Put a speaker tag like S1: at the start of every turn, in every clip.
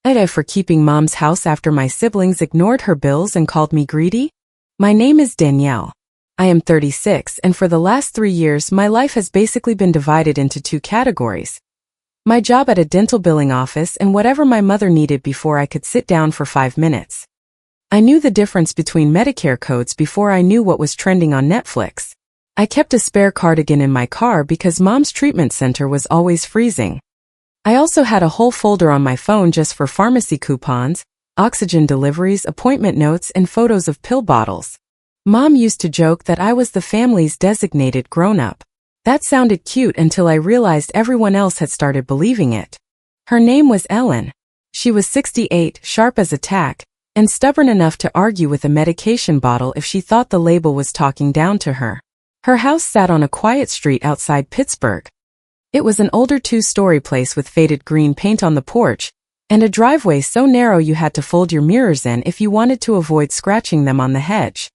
S1: AITA for keeping mom's house after my siblings ignored her bills and called me greedy? My name is Danielle. I am 36, and for the last 3 years my life has basically been divided into two categories. My job at a dental billing office and whatever my mother needed before I could sit down for 5 minutes. I knew the difference between Medicare codes before I knew what was trending on Netflix. I kept a spare cardigan in my car because mom's treatment center was always freezing. I also had a whole folder on my phone just for pharmacy coupons, oxygen deliveries, appointment notes, and photos of pill bottles. Mom used to joke that I was the family's designated grown-up. That sounded cute until I realized everyone else had started believing it. Her name was Ellen. She was 68, sharp as a tack, and stubborn enough to argue with a medication bottle if she thought the label was talking down to her. Her house sat on a quiet street outside Pittsburgh. It was an older 2-story place with faded green paint on the porch, and a driveway so narrow you had to fold your mirrors in if you wanted to avoid scratching them on the hedge.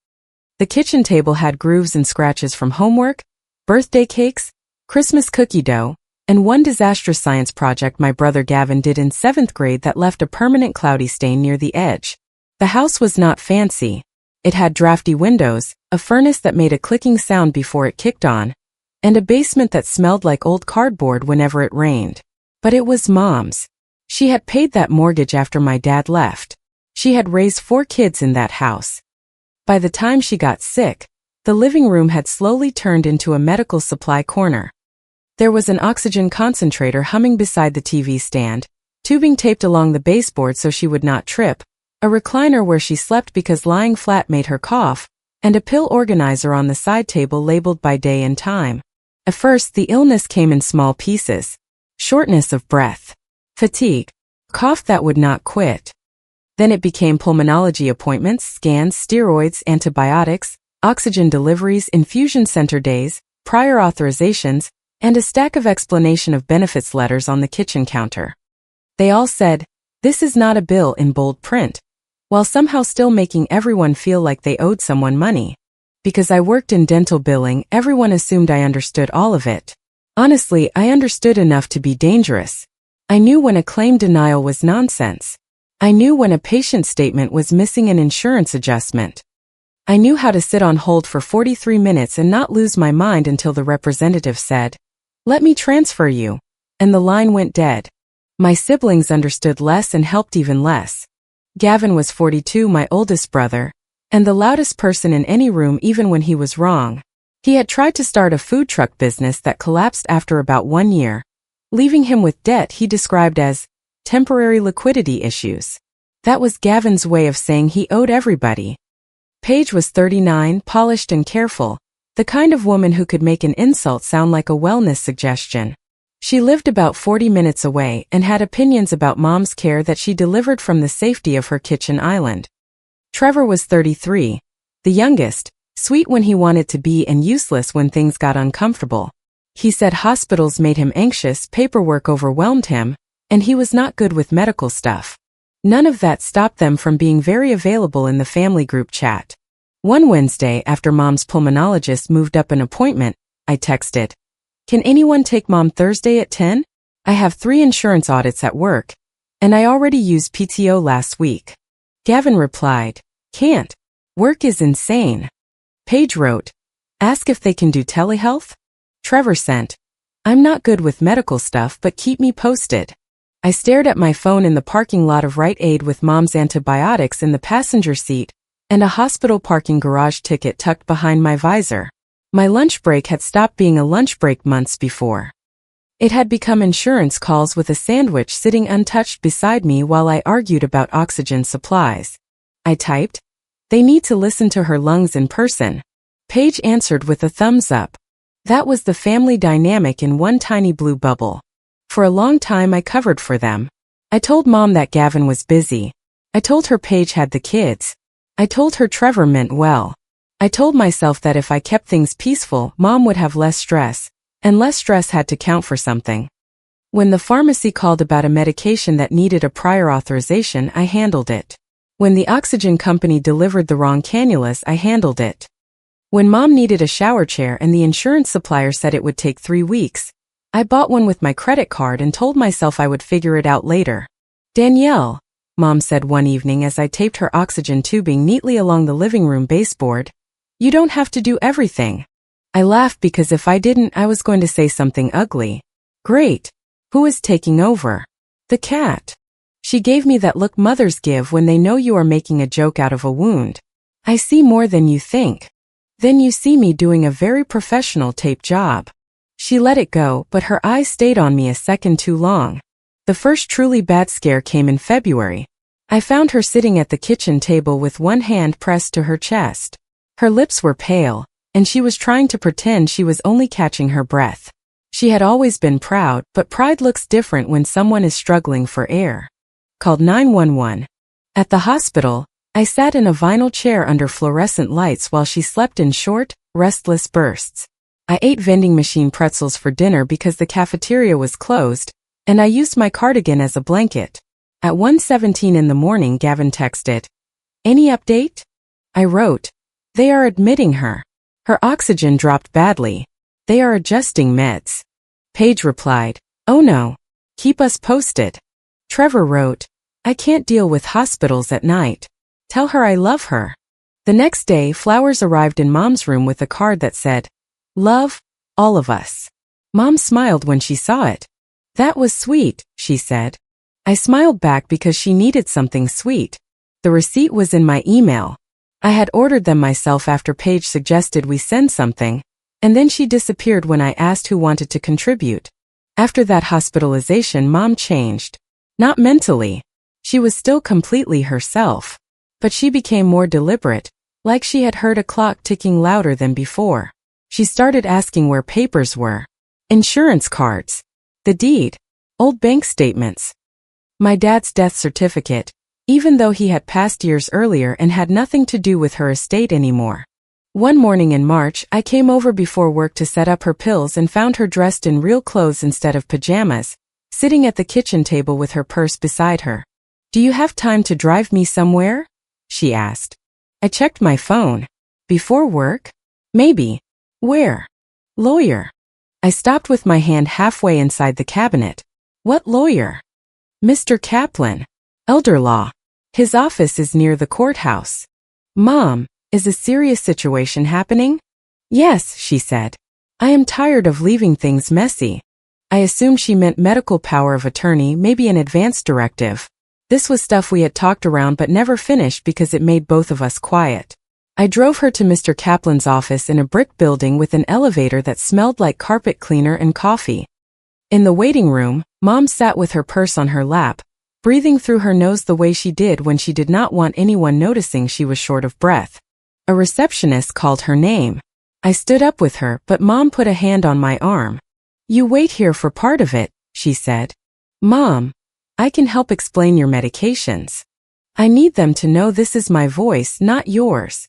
S1: The kitchen table had grooves and scratches from homework, birthday cakes, Christmas cookie dough, and one disastrous science project my brother Gavin did in 7th grade that left a permanent cloudy stain near the edge. The house was not fancy. It had drafty windows, a furnace that made a clicking sound before it kicked on, and a basement that smelled like old cardboard whenever it rained. But it was Mom's. She had paid that mortgage after my dad left. She had raised 4 kids in that house. By the time she got sick, the living room had slowly turned into a medical supply corner. There was an oxygen concentrator humming beside the TV stand, tubing taped along the baseboard so she would not trip, a recliner where she slept because lying flat made her cough, and a pill organizer on the side table labeled by day and time. At first, the illness came in small pieces. Shortness of breath, fatigue, cough that would not quit. Then it became pulmonology appointments, scans, steroids, antibiotics, oxygen deliveries, infusion center days, prior authorizations, and a stack of explanation of benefits letters on the kitchen counter. They all said, "This is not a bill," in bold print, while somehow still making everyone feel like they owed someone money. Because I worked in dental billing, everyone assumed I understood all of it. Honestly, I understood enough to be dangerous. I knew when a claim denial was nonsense. I knew when a patient statement was missing an insurance adjustment. I knew how to sit on hold for 43 minutes and not lose my mind until the representative said, "Let me transfer you," and the line went dead. My siblings understood less and helped even less. Gavin was 42, my oldest brother, and the loudest person in any room even when he was wrong. He had tried to start a food truck business that collapsed after about 1 year, leaving him with debt he described as temporary liquidity issues. That was Gavin's way of saying he owed everybody. Paige was 39, polished and careful, the kind of woman who could make an insult sound like a wellness suggestion. She lived about 40 minutes away and had opinions about Mom's care that she delivered from the safety of her kitchen island. Trevor was 33, the youngest, sweet when he wanted to be and useless when things got uncomfortable. He said hospitals made him anxious, paperwork overwhelmed him, and he was not good with medical stuff. None of that stopped them from being very available in the family group chat. One Wednesday, after Mom's pulmonologist moved up an appointment, I texted, "Can anyone take Mom Thursday at 10? I have 3 insurance audits at work, and I already used PTO last week." Gavin replied, "Can't. Work is insane." Paige wrote, "Ask if they can do telehealth?" Trevor sent, "I'm not good with medical stuff, but keep me posted." I stared at my phone in the parking lot of Rite Aid with Mom's antibiotics in the passenger seat and a hospital parking garage ticket tucked behind my visor. My lunch break had stopped being a lunch break months before. It had become insurance calls with a sandwich sitting untouched beside me while I argued about oxygen supplies. I typed, "They need to listen to her lungs in person." Paige answered with a thumbs up. That was the family dynamic in one tiny blue bubble. For a long time I covered for them. I told Mom that Gavin was busy. I told her Paige had the kids. I told her Trevor meant well. I told myself that if I kept things peaceful, Mom would have less stress, and less stress had to count for something. When the pharmacy called about a medication that needed a prior authorization, I handled it. When the oxygen company delivered the wrong cannulas, I handled it. When Mom needed a shower chair and the insurance supplier said it would take 3 weeks, I bought one with my credit card and told myself I would figure it out later. Danielle, Mom said one evening as I taped her oxygen tubing neatly along the living room baseboard, you don't have to do everything. I laughed because if I didn't, I was going to say something ugly. Great. Who is taking over? The cat. She gave me that look mothers give when they know you are making a joke out of a wound. I see more than you think. Then you see me doing a very professional tape job. She let it go, but her eyes stayed on me a second too long. The first truly bad scare came in February. I found her sitting at the kitchen table with one hand pressed to her chest. Her lips were pale, and she was trying to pretend she was only catching her breath. She had always been proud, but pride looks different when someone is struggling for air. Called 911. At the hospital, I sat in a vinyl chair under fluorescent lights while she slept in short, restless bursts. I ate vending machine pretzels for dinner because the cafeteria was closed, and I used my cardigan as a blanket. At 1:17 in the morning, Gavin texted, "Any update?" I wrote, "They are admitting her. Her oxygen dropped badly. They are adjusting meds." Paige replied, "Oh no. Keep us posted." Trevor wrote, "I can't deal with hospitals at night. Tell her I love her." The next day, flowers arrived in Mom's room with a card that said, "Love, all of us." Mom smiled when she saw it. "That was sweet," she said. I smiled back because she needed something sweet. The receipt was in my email. I had ordered them myself after Paige suggested we send something, and then she disappeared when I asked who wanted to contribute. After that hospitalization, Mom changed. Not mentally. She was still completely herself. But she became more deliberate, like she had heard a clock ticking louder than before. She started asking where papers were. Insurance cards. The deed. Old bank statements. My dad's death certificate, even though he had passed years earlier and had nothing to do with her estate anymore. One morning in March, I came over before work to set up her pills and found her dressed in real clothes instead of pajamas, sitting at the kitchen table with her purse beside her. "Do you have time to drive me somewhere?" she asked. I checked my phone. Before work? Maybe. Where? Lawyer. I stopped with my hand halfway inside the cabinet. What lawyer? Mr. Kaplan. Elder law. His office is near the courthouse. Mom, is a serious situation happening? Yes, she said. I am tired of leaving things messy. I assumed she meant medical power of attorney, maybe an advance directive. This was stuff we had talked around but never finished because it made both of us quiet. I drove her to Mr. Kaplan's office in a brick building with an elevator that smelled like carpet cleaner and coffee. In the waiting room, Mom sat with her purse on her lap, breathing through her nose the way she did when she did not want anyone noticing she was short of breath. A receptionist called her name. I stood up with her, but Mom put a hand on my arm. "You wait here for part of it," she said. "Mom, I can help explain your medications. I need them to know this is my voice, not yours."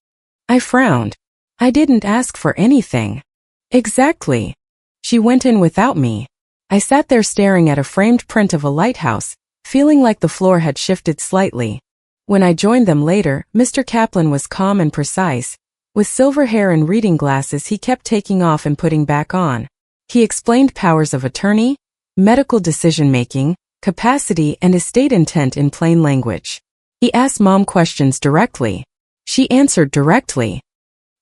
S1: I frowned. I didn't ask for anything. Exactly. She went in without me. I sat there staring at a framed print of a lighthouse, feeling like the floor had shifted slightly. When I joined them later, Mr. Kaplan was calm and precise. With silver hair and reading glasses he kept taking off and putting back on. He explained powers of attorney, medical decision-making, capacity, and estate intent in plain language. He asked Mom questions directly. She answered directly.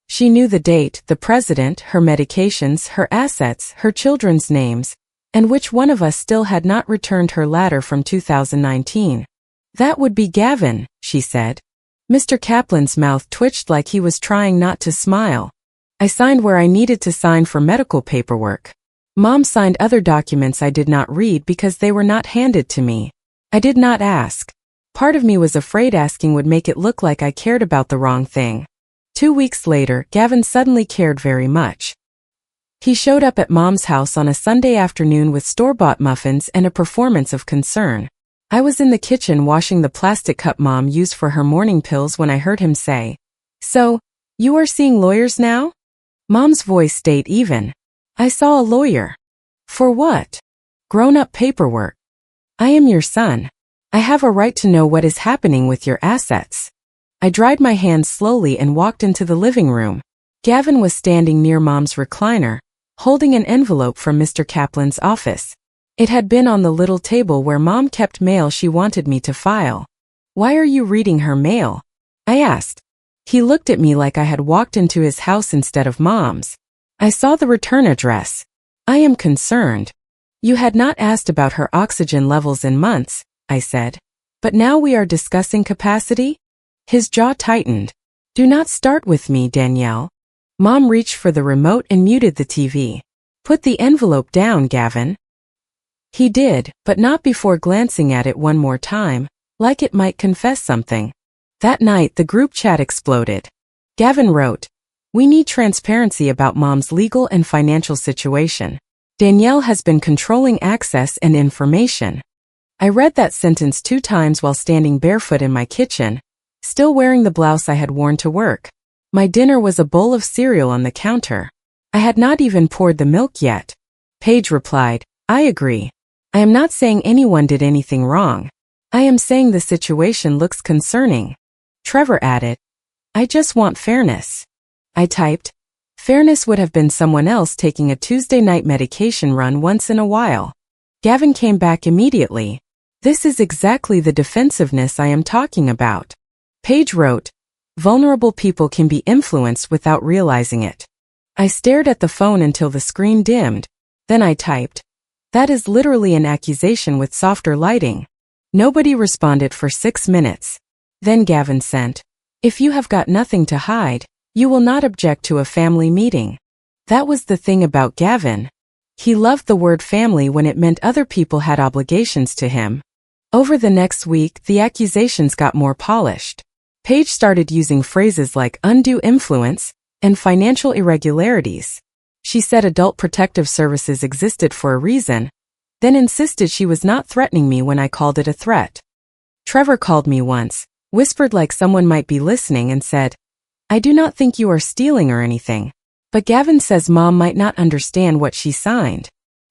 S1: She knew the date, the president, her medications, her assets, her children's names, and which one of us still had not returned her ladder from 2019. "That would be Gavin," she said. Mr. Kaplan's mouth twitched like he was trying not to smile. I signed where I needed to sign for medical paperwork. Mom signed other documents I did not read because they were not handed to me. I did not ask. Part of me was afraid asking would make it look like I cared about the wrong thing. 2 weeks later, Gavin suddenly cared very much. He showed up at Mom's house on a Sunday afternoon with store-bought muffins and a performance of concern. I was in the kitchen washing the plastic cup Mom used for her morning pills when I heard him say, "So, you are seeing lawyers now?" Mom's voice stayed even. "I saw a lawyer." "For what?" "Grown-up paperwork. I am your son. I have a right to know what is happening with your assets." I dried my hands slowly and walked into the living room. Gavin was standing near Mom's recliner, holding an envelope from Mr. Kaplan's office. It had been on the little table where Mom kept mail she wanted me to file. "Why are you reading her mail?" I asked. He looked at me like I had walked into his house instead of Mom's. "I saw the return address. I am concerned." "You had not asked about her oxygen levels in months," I said. "But now we are discussing capacity?" His jaw tightened. "Do not start with me, Danielle." Mom reached for the remote and muted the TV. "Put the envelope down, Gavin." He did, but not before glancing at it one more time, like it might confess something. That night the group chat exploded. Gavin wrote, "We need transparency about Mom's legal and financial situation. Danielle has been controlling access and information." I read that sentence 2 times while standing barefoot in my kitchen, still wearing the blouse I had worn to work. My dinner was a bowl of cereal on the counter. I had not even poured the milk yet. Paige replied, "I agree. I am not saying anyone did anything wrong. I am saying the situation looks concerning." Trevor added, "I just want fairness." I typed, "Fairness would have been someone else taking a Tuesday night medication run once in a while." Gavin came back immediately. "This is exactly the defensiveness I am talking about." Paige wrote, "Vulnerable people can be influenced without realizing it." I stared at the phone until the screen dimmed. Then I typed, "That is literally an accusation with softer lighting." Nobody responded for 6 minutes. Then Gavin sent, "If you have got nothing to hide, you will not object to a family meeting." That was the thing about Gavin. He loved the word family when it meant other people had obligations to him. Over the next week, the accusations got more polished. Paige started using phrases like undue influence and financial irregularities. She said adult protective services existed for a reason, then insisted she was not threatening me when I called it a threat. Trevor called me once, whispered like someone might be listening, and said, "I do not think you are stealing or anything. But Gavin says Mom might not understand what she signed."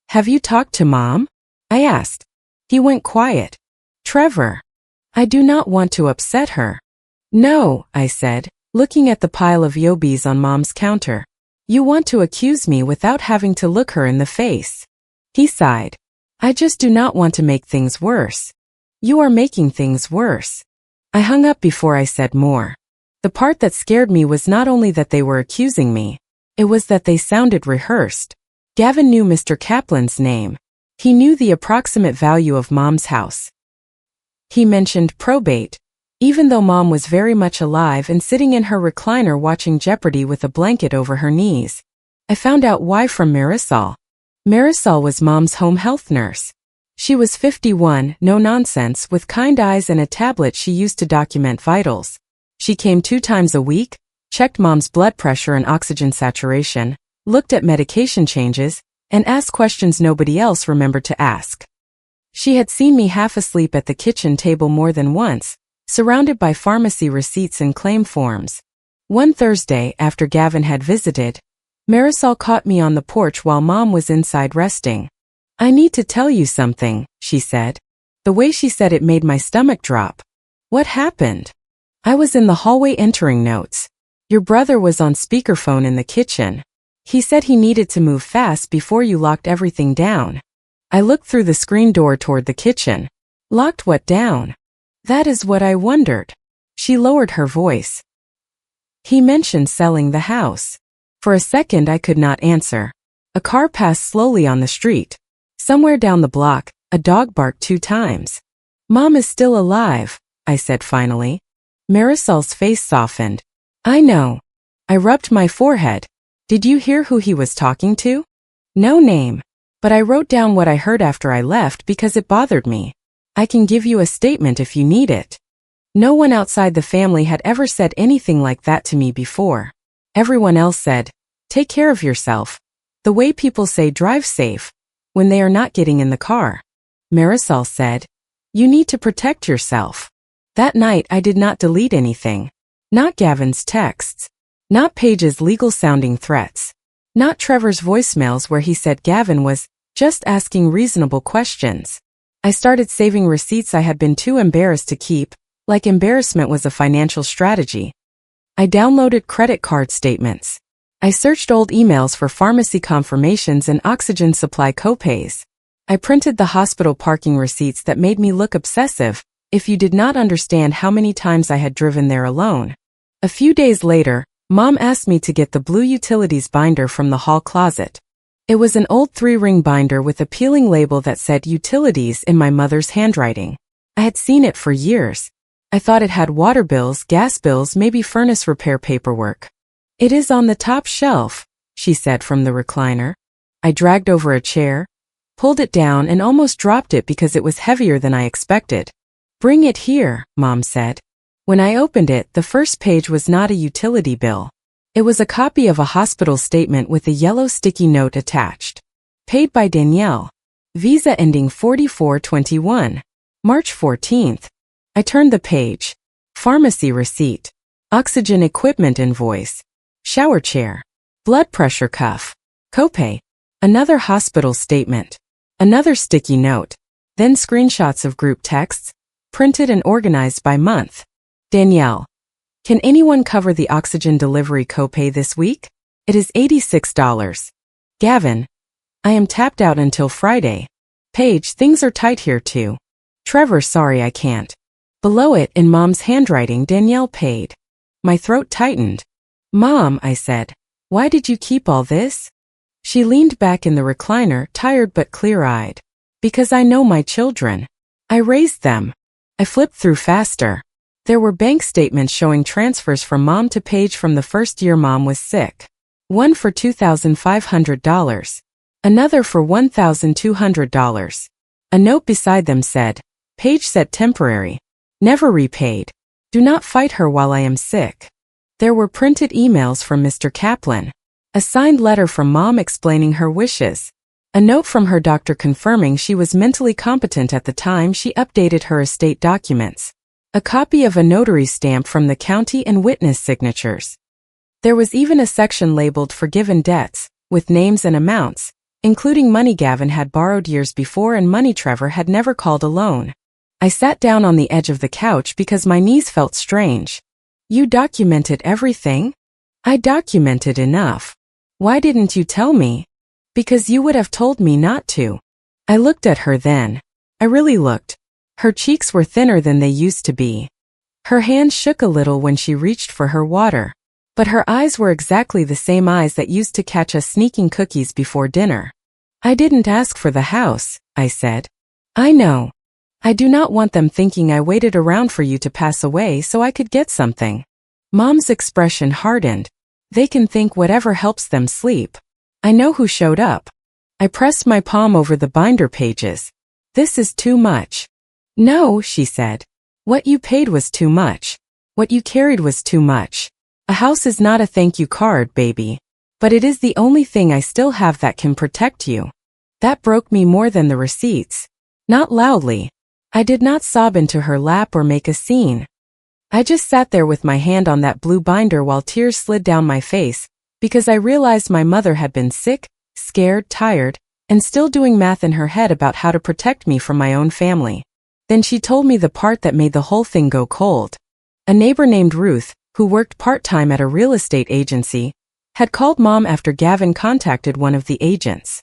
S1: "Have you talked to Mom?" I asked. He went quiet. "Trevor, I do not want to upset her." "No," I said, looking at the pile of Yobies on Mom's counter. "You want to accuse me without having to look her in the face." He sighed. "I just do not want to make things worse." "You are making things worse." I hung up before I said more. The part that scared me was not only that they were accusing me, it was that they sounded rehearsed. Gavin knew Mr. Kaplan's name. He knew the approximate value of Mom's house. He mentioned probate, even though Mom was very much alive and sitting in her recliner watching Jeopardy with a blanket over her knees. I found out why from Marisol. Marisol was Mom's home health nurse. She was 51, no nonsense, with kind eyes and a tablet she used to document vitals. She came 2 times a week, checked Mom's blood pressure and oxygen saturation, looked at medication changes, and asked questions nobody else remembered to ask. She had seen me half asleep at the kitchen table more than once, surrounded by pharmacy receipts and claim forms. One Thursday, after Gavin had visited, Marisol caught me on the porch while Mom was inside resting. "I need to tell you something," she said. The way she said it made my stomach drop. "What happened?" I was in the hallway entering notes. "Your brother was on speakerphone in the kitchen. He said he needed to move fast before you locked everything down." I looked through the screen door toward the kitchen. "Locked what down?" "That is what I wondered." She lowered her voice. "He mentioned selling the house." For a second I could not answer. A car passed slowly on the street. Somewhere down the block, a dog barked 2 times. "Mom is still alive," I said finally. Marisol's face softened. "I know." I rubbed my forehead. "Did you hear who he was talking to?" "No name. But I wrote down what I heard after I left because it bothered me. I can give you a statement if you need it." No one outside the family had ever said anything like that to me before. Everyone else said, "Take care of yourself," the way people say drive safe, when they are not getting in the car. Marisol said, "You need to protect yourself." That night I did not delete anything. Not Gavin's texts. Not Paige's legal-sounding threats. Not Trevor's voicemails where he said Gavin was just asking reasonable questions. I started saving receipts I had been too embarrassed to keep, like embarrassment was a financial strategy. I downloaded credit card statements. I searched old emails for pharmacy confirmations and oxygen supply copays. I printed the hospital parking receipts that made me look obsessive, if you did not understand how many times I had driven there alone. A few days later, Mom asked me to get the blue utilities binder from the hall closet. It was an old 3-ring binder with a peeling label that said utilities in my mother's handwriting. I had seen it for years. I thought it had water bills, gas bills, maybe furnace repair paperwork. It is on the top shelf, she said from the recliner. I dragged over a chair, pulled it down and almost dropped it because it was heavier than I expected. Bring it here, Mom said. When I opened it, the first page was not a utility bill. It was a copy of a hospital statement with a yellow sticky note attached. Paid by Danielle. Visa ending 4421. March 14th. I turned the page. Pharmacy receipt. Oxygen equipment invoice. Shower chair. Blood pressure cuff. Copay. Another hospital statement. Another sticky note. Then screenshots of group texts, printed and organized by month. Danielle. Can anyone cover the oxygen delivery copay this week? It is $86. Gavin. I am tapped out until Friday. Paige, things are tight here too. Trevor, sorry I can't. Below it, in Mom's handwriting, Danielle paid. My throat tightened. Mom, I said, why did you keep all this? She leaned back in the recliner, tired but clear-eyed. Because I know my children. I raised them. I flipped through faster. There were bank statements showing transfers from Mom to Paige from the first year Mom was sick. One for $2,500. Another for $1,200. A note beside them said, Paige said temporary. Never repaid. Do not fight her while I am sick. There were printed emails from Mr. Kaplan. A signed letter from Mom explaining her wishes. A note from her doctor confirming she was mentally competent at the time she updated her estate documents. A copy of a notary stamp from the county and witness signatures. There was even a section labeled Forgiven Debts, with names and amounts, including money Gavin had borrowed years before and money Trevor had never called a loan. I sat down on the edge of the couch because my knees felt strange. You documented everything? I documented enough. Why didn't you tell me? Because you would have told me not to. I looked at her then. I really looked. Her cheeks were thinner than they used to be. Her hand shook a little when she reached for her water. But her eyes were exactly the same eyes that used to catch us sneaking cookies before dinner. I didn't ask for the house, I said. I know. I do not want them thinking I waited around for you to pass away so I could get something. Mom's expression hardened. They can think whatever helps them sleep. I know who showed up. I pressed my palm over the binder pages. This is too much. No, she said. What you paid was too much. What you carried was too much. A house is not a thank you card, baby. But it is the only thing I still have that can protect you. That broke me more than the receipts. Not loudly. I did not sob into her lap or make a scene. I just sat there with my hand on that blue binder while tears slid down my face, because I realized my mother had been sick, scared, tired, and still doing math in her head about how to protect me from my own family. Then she told me the part that made the whole thing go cold. A neighbor named Ruth, who worked part-time at a real estate agency, had called Mom after Gavin contacted one of the agents.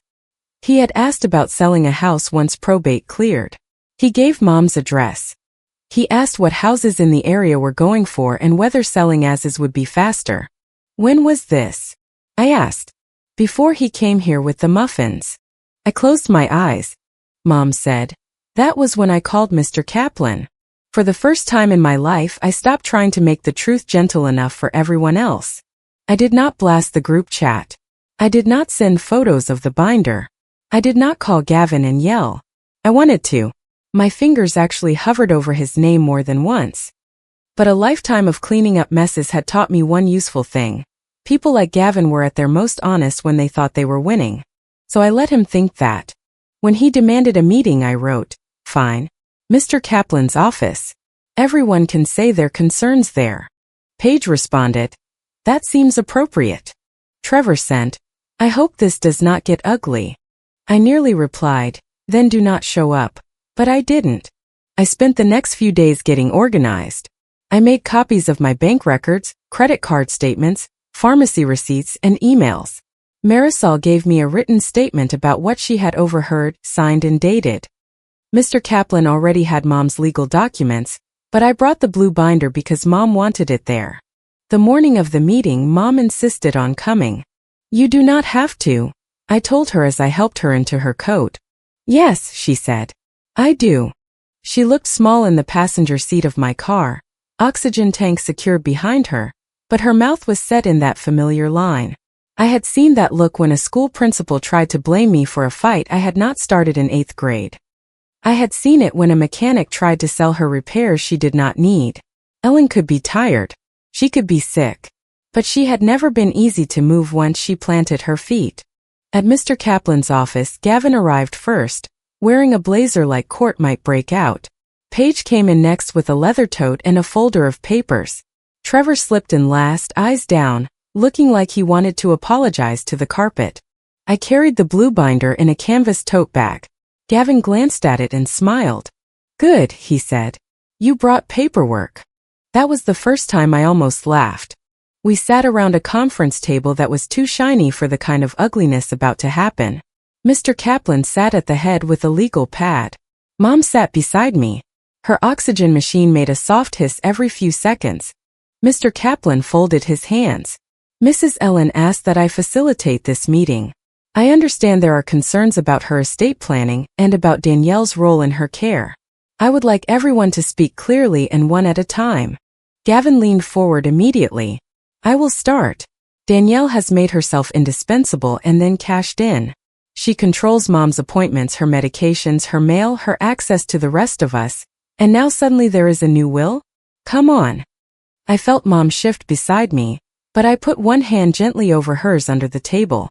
S1: He had asked about selling a house once probate cleared. He gave Mom's address. He asked what houses in the area were going for and whether selling as is would be faster. When was this? I asked. Before he came here with the muffins. I closed my eyes. Mom said. That was when I called Mr. Kaplan. For the first time in my life, I stopped trying to make the truth gentle enough for everyone else. I did not blast the group chat. I did not send photos of the binder. I did not call Gavin and yell. I wanted to. My fingers actually hovered over his name more than once. But a lifetime of cleaning up messes had taught me one useful thing. People like Gavin were at their most honest when they thought they were winning. So I let him think that. When he demanded a meeting, I wrote, Fine. Mr. Kaplan's office. Everyone can say their concerns there. Paige responded, That seems appropriate. Trevor sent, I hope this does not get ugly. I nearly replied, Then do not show up. But I didn't. I spent the next few days getting organized. I made copies of my bank records, credit card statements, pharmacy receipts, and emails. Marisol gave me a written statement about what she had overheard, signed and dated. Mr. Kaplan already had Mom's legal documents, but I brought the blue binder because Mom wanted it there. The morning of the meeting, Mom insisted on coming. "You do not have to," I told her as I helped her into her coat. "Yes," she said. "I do." She looked small in the passenger seat of my car, oxygen tank secured behind her, but her mouth was set in that familiar line. I had seen that look when a school principal tried to blame me for a fight I had not started in 8th grade. I had seen it when a mechanic tried to sell her repairs she did not need. Ellen could be tired. She could be sick. But she had never been easy to move once she planted her feet. At Mr. Kaplan's office, Gavin arrived first, wearing a blazer like court might break out. Paige came in next with a leather tote and a folder of papers. Trevor slipped in last, eyes down, looking like he wanted to apologize to the carpet. I carried the blue binder in a canvas tote bag. Gavin glanced at it and smiled. "Good," he said. "You brought paperwork." That was the first time I almost laughed. We sat around a conference table that was too shiny for the kind of ugliness about to happen. Mr. Kaplan sat at the head with a legal pad. Mom sat beside me. Her oxygen machine made a soft hiss every few seconds. Mr. Kaplan folded his hands. "Mrs. Ellen asked that I facilitate this meeting. I understand there are concerns about her estate planning and about Danielle's role in her care. I would like everyone to speak clearly and one at a time." Gavin leaned forward immediately. "I will start. Danielle has made herself indispensable and then cashed in. She controls Mom's appointments, her medications, her mail, her access to the rest of us, and now suddenly there is a new will? Come on." I felt Mom shift beside me, but I put one hand gently over hers under the table.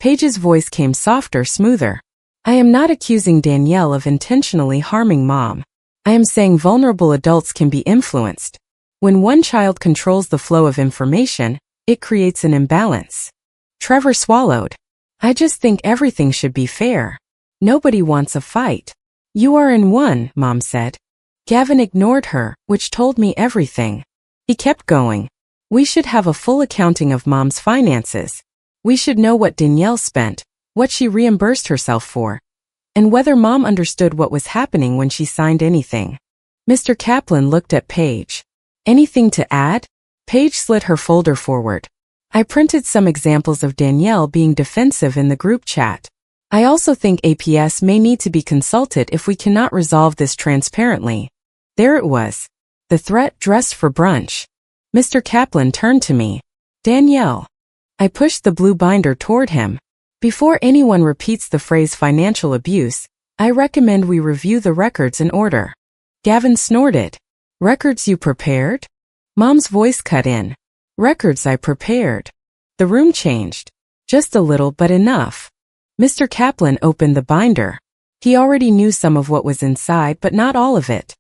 S1: Paige's voice came softer, smoother. "I am not accusing Danielle of intentionally harming Mom. I am saying vulnerable adults can be influenced. When one child controls the flow of information, it creates an imbalance." Trevor swallowed. "I just think everything should be fair. Nobody wants a fight." "You are in one," Mom said. Gavin ignored her, which told me everything. He kept going. "We should have a full accounting of Mom's finances. We should know what Danielle spent, what she reimbursed herself for, and whether Mom understood what was happening when she signed anything." Mr. Kaplan looked at Paige. "Anything to add?" Paige slid her folder forward. "I printed some examples of Danielle being defensive in the group chat. I also think APS may need to be consulted if we cannot resolve this transparently." There it was. The threat dressed for brunch. Mr. Kaplan turned to me. "Danielle." I pushed the blue binder toward him. "Before anyone repeats the phrase financial abuse, I recommend we review the records in order." Gavin snorted. "Records you prepared?" Mom's voice cut in. "Records I prepared." The room changed. Just a little, but enough. Mr. Kaplan opened the binder. He already knew some of what was inside, but not all of it.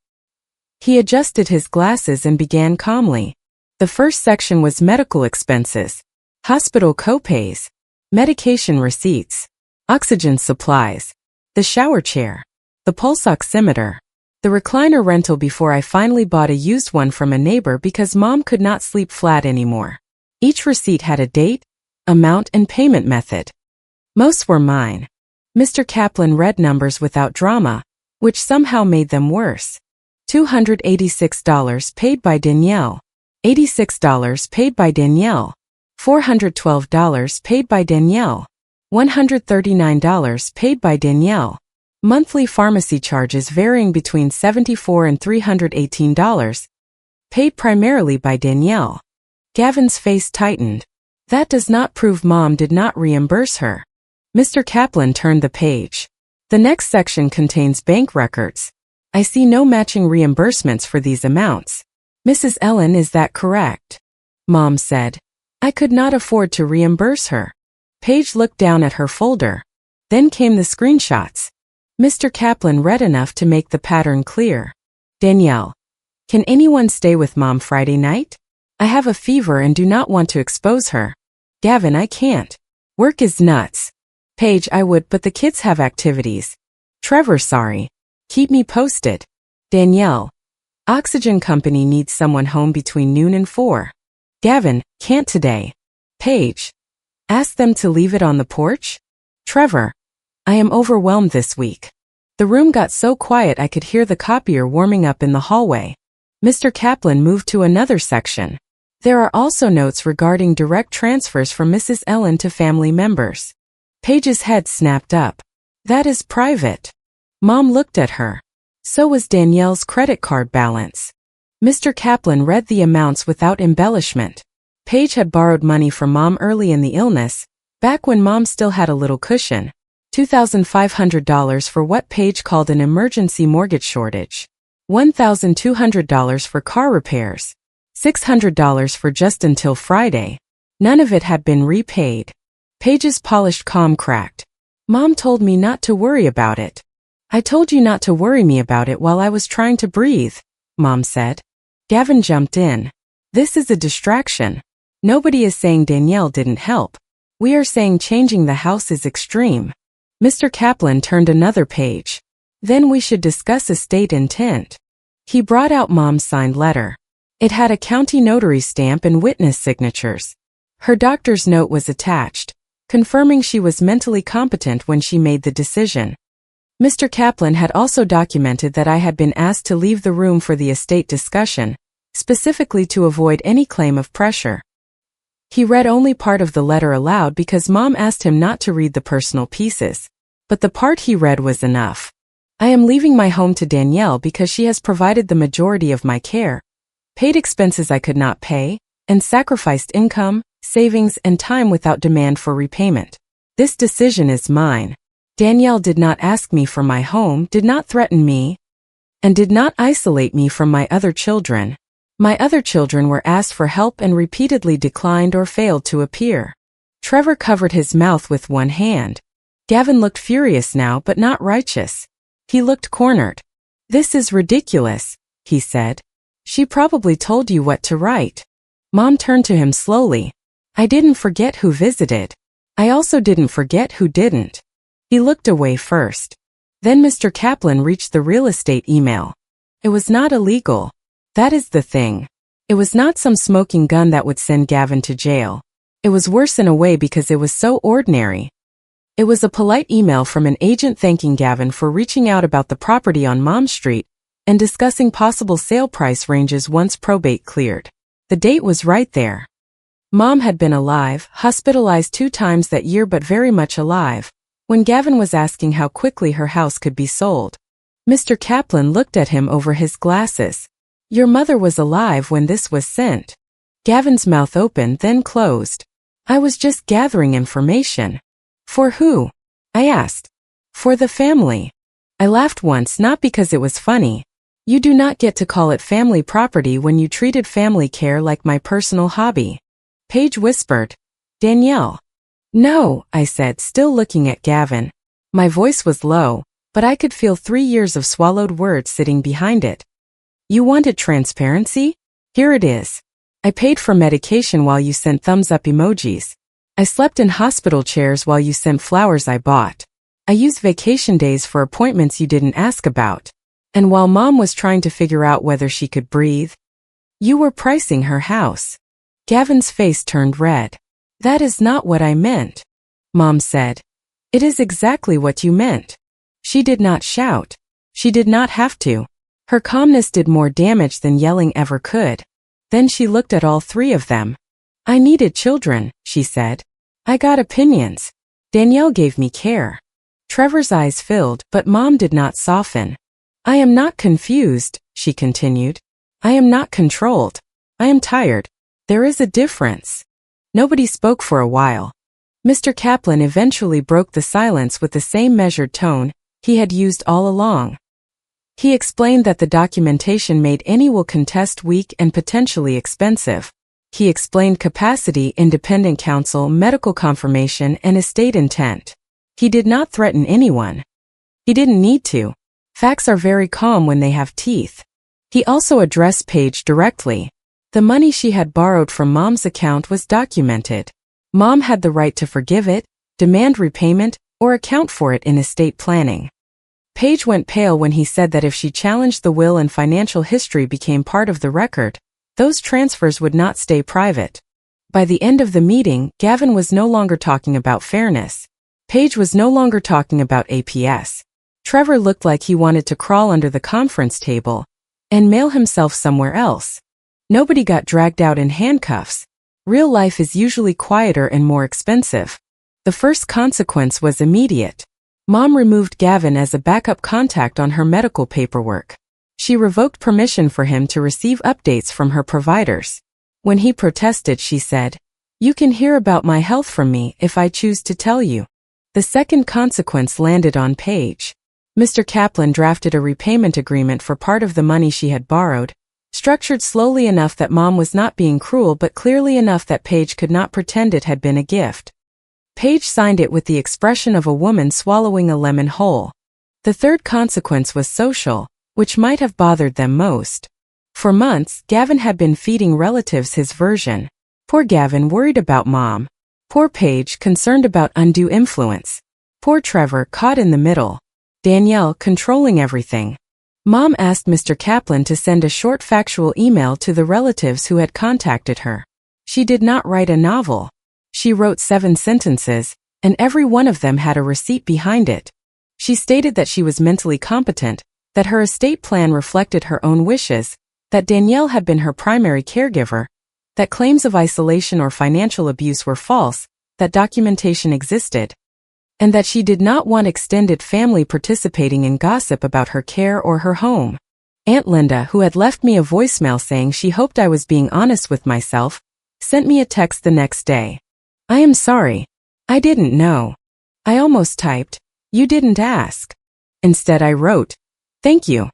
S1: He adjusted his glasses and began calmly. The first section was medical expenses, hospital copays, medication receipts, oxygen supplies, the shower chair, the pulse oximeter, the recliner rental before I finally bought a used one from a neighbor because Mom could not sleep flat anymore. Each receipt had a date, amount, and payment method. Most were mine. Mr. Kaplan read numbers without drama, which somehow made them worse. $286 paid by Danielle. $86 paid by Danielle. $412 paid by Danielle. $139 paid by Danielle. Monthly pharmacy charges varying between $74 and $318. Paid primarily by Danielle. Gavin's face tightened. That does not prove Mom did not reimburse her. Mr. Kaplan turned the page. The next section contains bank records. I see no matching reimbursements for these amounts. Mrs. Ellen, is that correct? Mom said. I could not afford to reimburse her. Paige looked down at her folder. Then came the screenshots. Mr. Kaplan read enough to make the pattern clear. Danielle. Can anyone stay with Mom Friday night? I have a fever and do not want to expose her. Gavin, I can't. Work is nuts. Paige, I would, but the kids have activities. Trevor, sorry. Keep me posted. Danielle. Oxygen company needs someone home between noon and 4. Gavin, can't today. Paige. Ask them to leave it on the porch? Trevor, I am overwhelmed this week. The room got so quiet I could hear the copier warming up in the hallway. Mr. Kaplan moved to another section. There are also notes regarding direct transfers from Mrs. Ellen to family members. Paige's head snapped up. That is private. Mom looked at her. So was Danielle's credit card balance. Mr. Kaplan read the amounts without embellishment. Paige had borrowed money from Mom early in the illness, back when Mom still had a little cushion. $2,500 for what Paige called an emergency mortgage shortage. $1,200 for car repairs. $600 for just until Friday. None of it had been repaid. Paige's polished calm cracked. Mom told me not to worry about it. I told you not to worry me about it while I was trying to breathe, Mom said. Gavin jumped in. This is a distraction. Nobody is saying Danielle didn't help. We are saying changing the house is extreme. Mr. Kaplan turned another page. Then we should discuss estate intent. He brought out Mom's signed letter. It had a county notary stamp and witness signatures. Her doctor's note was attached, confirming she was mentally competent when she made the decision. Mr. Kaplan had also documented that I had been asked to leave the room for the estate discussion, specifically to avoid any claim of pressure. He read only part of the letter aloud because Mom asked him not to read the personal pieces. But the part he read was enough. I am leaving my home to Danielle because she has provided the majority of my care, paid expenses I could not pay, and sacrificed income, savings, and time without demand for repayment. This decision is mine. Danielle did not ask me for my home, did not threaten me, and did not isolate me from my other children. My other children were asked for help and repeatedly declined or failed to appear. Trevor covered his mouth with one hand. Gavin looked furious now but not righteous. He looked cornered. This is ridiculous, he said. She probably told you what to write. Mom turned to him slowly. I didn't forget who visited. I also didn't forget who didn't. He looked away first. Then Mr. Kaplan reached the real estate email. It was not illegal. That is the thing. It was not some smoking gun that would send Gavin to jail. It was worse in a way because it was so ordinary. It was a polite email from an agent thanking Gavin for reaching out about the property on Mom Street and discussing possible sale price ranges once probate cleared. The date was right there. Mom had been alive, hospitalized 2 times that year but very much alive, when Gavin was asking how quickly her house could be sold. Mr. Kaplan looked at him over his glasses. Your mother was alive when this was sent. Gavin's mouth opened then closed. I was just gathering information. For who? I asked. For the family. I laughed once, not because it was funny. You do not get to call it family property when you treated family care like my personal hobby. Paige whispered. Danielle. No, I said, still looking at Gavin. My voice was low, but I could feel 3 years of swallowed words sitting behind it. You wanted transparency? Here it is. I paid for medication while you sent thumbs up emojis. I slept in hospital chairs while you sent flowers I bought. I used vacation days for appointments you didn't ask about. And while Mom was trying to figure out whether she could breathe, you were pricing her house. Gavin's face turned red. That is not what I meant, Mom said. It is exactly what you meant. She did not shout. She did not have to. Her calmness did more damage than yelling ever could. Then she looked at all 3 of them. I needed children, she said. I got opinions. Danielle gave me care. Trevor's eyes filled, but Mom did not soften. I am not confused, she continued. I am not controlled. I am tired. There is a difference. Nobody spoke for a while. Mr. Kaplan eventually broke the silence with the same measured tone he had used all along. He explained that the documentation made any will contest weak and potentially expensive. He explained capacity, independent counsel, medical confirmation, and estate intent. He did not threaten anyone. He didn't need to. Facts are very calm when they have teeth. He also addressed Paige directly. The money she had borrowed from Mom's account was documented. Mom had the right to forgive it, demand repayment, or account for it in estate planning. Paige went pale when he said that if she challenged the will and financial history became part of the record, those transfers would not stay private. By the end of the meeting, Gavin was no longer talking about fairness. Paige was no longer talking about APS. Trevor looked like he wanted to crawl under the conference table and mail himself somewhere else. Nobody got dragged out in handcuffs. Real life is usually quieter and more expensive. The first consequence was immediate. Mom removed Gavin as a backup contact on her medical paperwork. She revoked permission for him to receive updates from her providers. When he protested, she said, "You can hear about my health from me if I choose to tell you." The second consequence landed on Paige. Mr. Kaplan drafted a repayment agreement for part of the money she had borrowed, structured slowly enough that Mom was not being cruel but clearly enough that Paige could not pretend it had been a gift. Paige signed it with the expression of a woman swallowing a lemon whole. The third consequence was social, which might have bothered them most. For months, Gavin had been feeding relatives his version. Poor Gavin, worried about Mom. Poor Paige, concerned about undue influence. Poor Trevor, caught in the middle. Danielle, controlling everything. Mom asked Mr. Kaplan to send a short factual email to the relatives who had contacted her. She did not write a novel. She wrote 7 sentences, and every one of them had a receipt behind it. She stated that she was mentally competent, that her estate plan reflected her own wishes, that Danielle had been her primary caregiver, that claims of isolation or financial abuse were false, that documentation existed, and that she did not want extended family participating in gossip about her care or her home. Aunt Linda, who had left me a voicemail saying she hoped I was being honest with myself, sent me a text the next day. "I am sorry. I didn't know." I almost typed, "You didn't ask." Instead I wrote, "Thank you."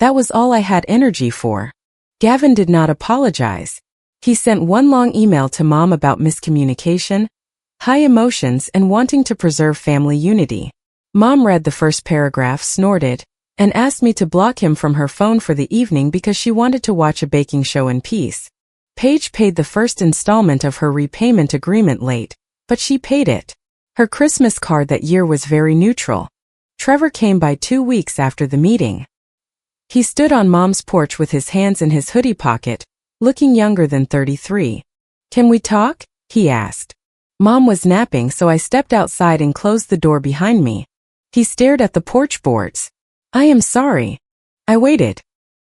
S1: That was all I had energy for. Gavin did not apologize. He sent one long email to Mom about miscommunication, high emotions, and wanting to preserve family unity. Mom read the first paragraph, snorted, and asked me to block him from her phone for the evening because she wanted to watch a baking show in peace. Paige paid the first installment of her repayment agreement late, but she paid it. Her Christmas card that year was very neutral. Trevor came by 2 weeks after the meeting. He stood on Mom's porch with his hands in his hoodie pocket, looking younger than 33. "Can we talk?" he asked. Mom was napping, so I stepped outside and closed the door behind me. He stared at the porch boards. "I am sorry. I waited.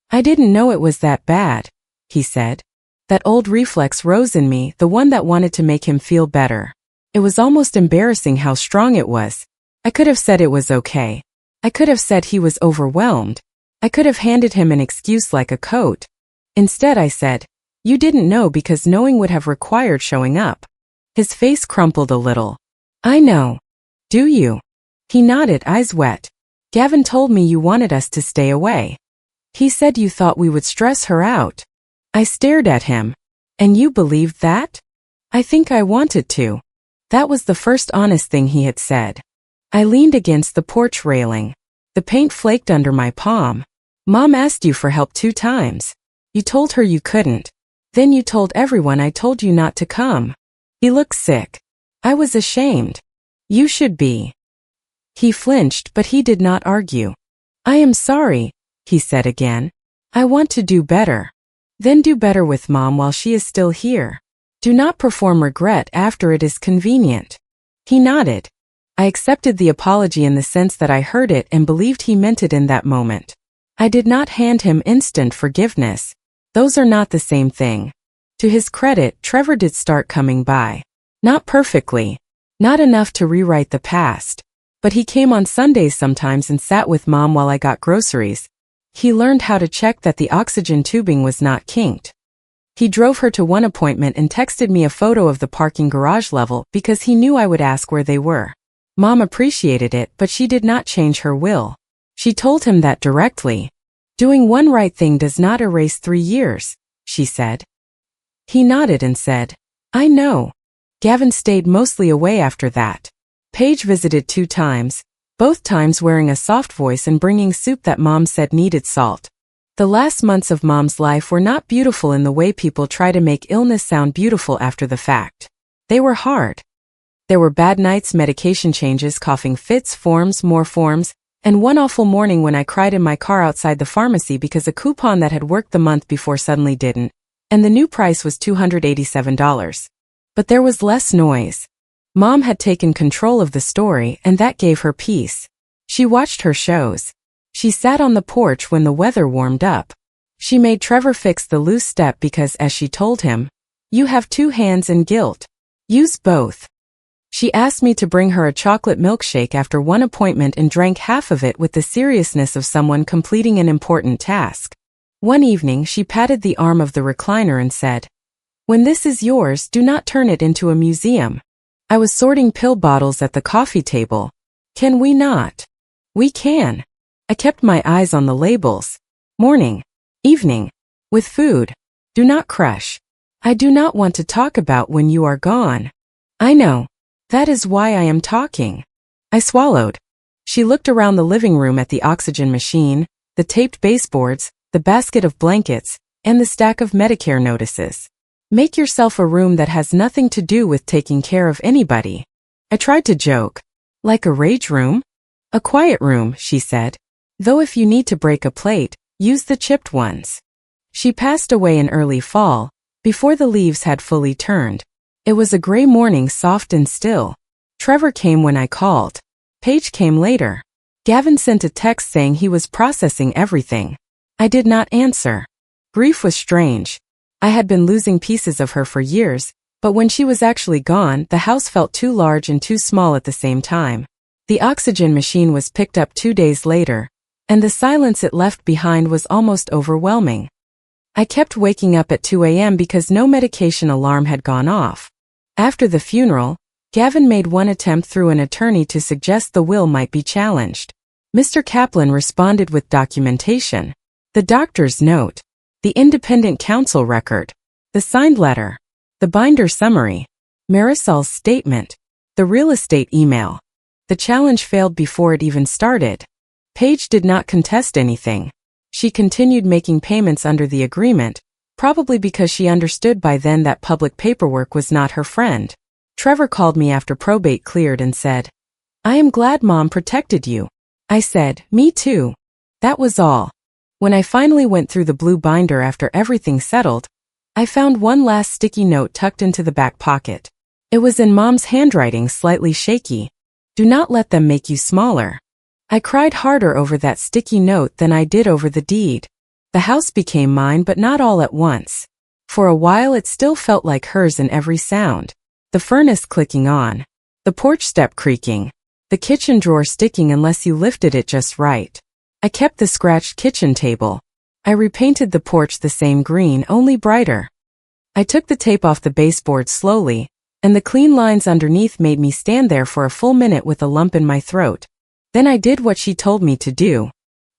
S1: I didn't know it was that bad," he said. That old reflex rose in me, the one that wanted to make him feel better. It was almost embarrassing how strong it was. I could have said it was okay. I could have said he was overwhelmed. I could have handed him an excuse like a coat. Instead I said, "You didn't know because knowing would have required showing up." His face crumpled a little. "I know. Do you?" He nodded, eyes wet. "Gavin told me you wanted us to stay away. He said you thought we would stress her out." I stared at him. "And you believed that?" "I think I wanted to." That was the first honest thing he had said. I leaned against the porch railing. The paint flaked under my palm. "Mom asked you for help 2 times. You told her you couldn't. Then you told everyone I told you not to come." He looked sick. I was ashamed. "You should be." He flinched, but he did not argue. "I am sorry," he said again. "I want to do better." "Then do better with Mom while she is still here. Do not perform regret after it is convenient." He nodded. I accepted the apology in the sense that I heard it and believed he meant it in that moment. I did not hand him instant forgiveness. Those are not the same thing. To his credit, Trevor did start coming by. Not perfectly. Not enough to rewrite the past. But he came on Sundays sometimes and sat with Mom while I got groceries. He learned how to check that the oxygen tubing was not kinked. He drove her to one appointment and texted me a photo of the parking garage level because he knew I would ask where they were. Mom appreciated it, but she did not change her will. She told him that directly. "Doing one right thing does not erase 3 years," she said. He nodded and said, "I know." Gavin stayed mostly away after that. Paige visited 2 times, both times wearing a soft voice and bringing soup that Mom said needed salt. The last months of Mom's life were not beautiful in the way people try to make illness sound beautiful after the fact. They were hard. There were bad nights, medication changes, coughing fits, forms, more forms, and one awful morning when I cried in my car outside the pharmacy because a coupon that had worked the month before suddenly didn't, and the new price was $287. But there was less noise. Mom had taken control of the story, and that gave her peace. She watched her shows. She sat on the porch when the weather warmed up. She made Trevor fix the loose step because, as she told him, "You have two hands and guilt. Use both." She asked me to bring her a chocolate milkshake after one appointment and drank half of it with the seriousness of someone completing an important task. One evening she patted the arm of the recliner and said, "When this is yours, do not turn it into a museum." I was sorting pill bottles at the coffee table. "Can we not?" "We can." I kept my eyes on the labels. "Morning. Evening. With food. Do not crush. I do not want to talk about when you are gone." "I know. That is why I am talking." I swallowed. She looked around the living room at the oxygen machine, the taped baseboards, the basket of blankets, and the stack of Medicare notices. "Make yourself a room that has nothing to do with taking care of anybody." I tried to joke. "Like a rage room?" "A quiet room," she said. "Though if you need to break a plate, use the chipped ones." She passed away in early fall, before the leaves had fully turned. It was a gray morning, soft and still. Trevor came when I called. Paige came later. Gavin sent a text saying he was processing everything. I did not answer. Grief was strange. I had been losing pieces of her for years, but when she was actually gone, the house felt too large and too small at the same time. The oxygen machine was picked up 2 days later, and the silence it left behind was almost overwhelming. I kept waking up at 2 a.m. because no medication alarm had gone off. After the funeral, Gavin made one attempt through an attorney to suggest the will might be challenged. Mr. Kaplan responded with documentation. The doctor's note, the independent counsel record, the signed letter, the binder summary, Marisol's statement, the real estate email. The challenge failed before it even started. Paige did not contest anything. She continued making payments under the agreement, probably because she understood by then that public paperwork was not her friend. Trevor called me after probate cleared and said, "I am glad Mom protected you." I said, "Me too." That was all. When I finally went through the blue binder after everything settled, I found one last sticky note tucked into the back pocket. It was in Mom's handwriting, slightly shaky. "Do not let them make you smaller." I cried harder over that sticky note than I did over the deed. The house became mine, but not all at once. For a while it still felt like hers in every sound. The furnace clicking on. The porch step creaking. The kitchen drawer sticking unless you lifted it just right. I kept the scratched kitchen table. I repainted the porch the same green, only brighter. I took the tape off the baseboard slowly, and the clean lines underneath made me stand there for a full minute with a lump in my throat. Then I did what she told me to do.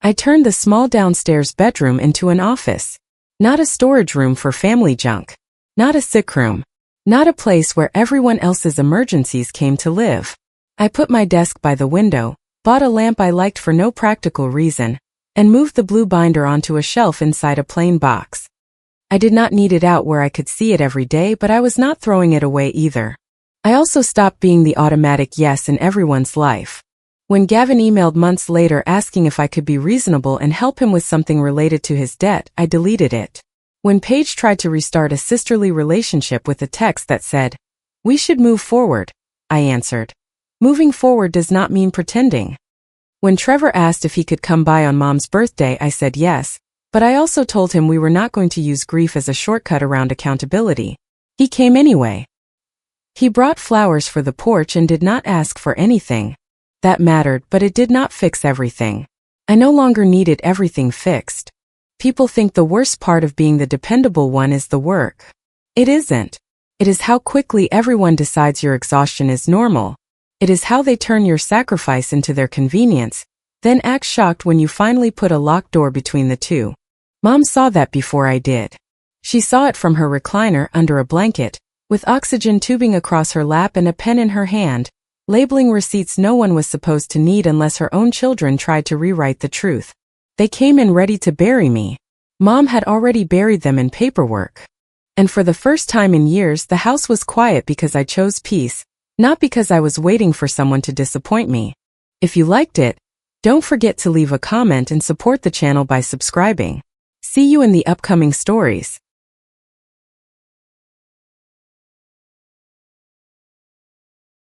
S1: I turned the small downstairs bedroom into an office. Not a storage room for family junk. Not a sick room. Not a place where everyone else's emergencies came to live. I put my desk by the window, bought a lamp I liked for no practical reason, and moved the blue binder onto a shelf inside a plain box. I did not need it out where I could see it every day, but I was not throwing it away either. I also stopped being the automatic yes in everyone's life. When Gavin emailed months later asking if I could be reasonable and help him with something related to his debt, I deleted it. When Paige tried to restart a sisterly relationship with a text that said, "We should move forward," I answered, "Moving forward does not mean pretending." When Trevor asked if he could come by on Mom's birthday, I said yes, but I also told him we were not going to use grief as a shortcut around accountability. He came anyway. He brought flowers for the porch and did not ask for anything. That mattered, but it did not fix everything. I no longer needed everything fixed. People think the worst part of being the dependable one is the work. It isn't. It is how quickly everyone decides your exhaustion is normal. It is how they turn your sacrifice into their convenience, then act shocked when you finally put a locked door between the two. Mom saw that before I did. She saw it from her recliner under a blanket, with oxygen tubing across her lap and a pen in her hand, labeling receipts no one was supposed to need unless her own children tried to rewrite the truth. They came in ready to bury me. Mom had already buried them in paperwork. And for the first time in years, the house was quiet because I chose peace, not because I was waiting for someone to disappoint me. If you liked it, don't forget to leave a comment and support the channel by subscribing. See you in the upcoming stories.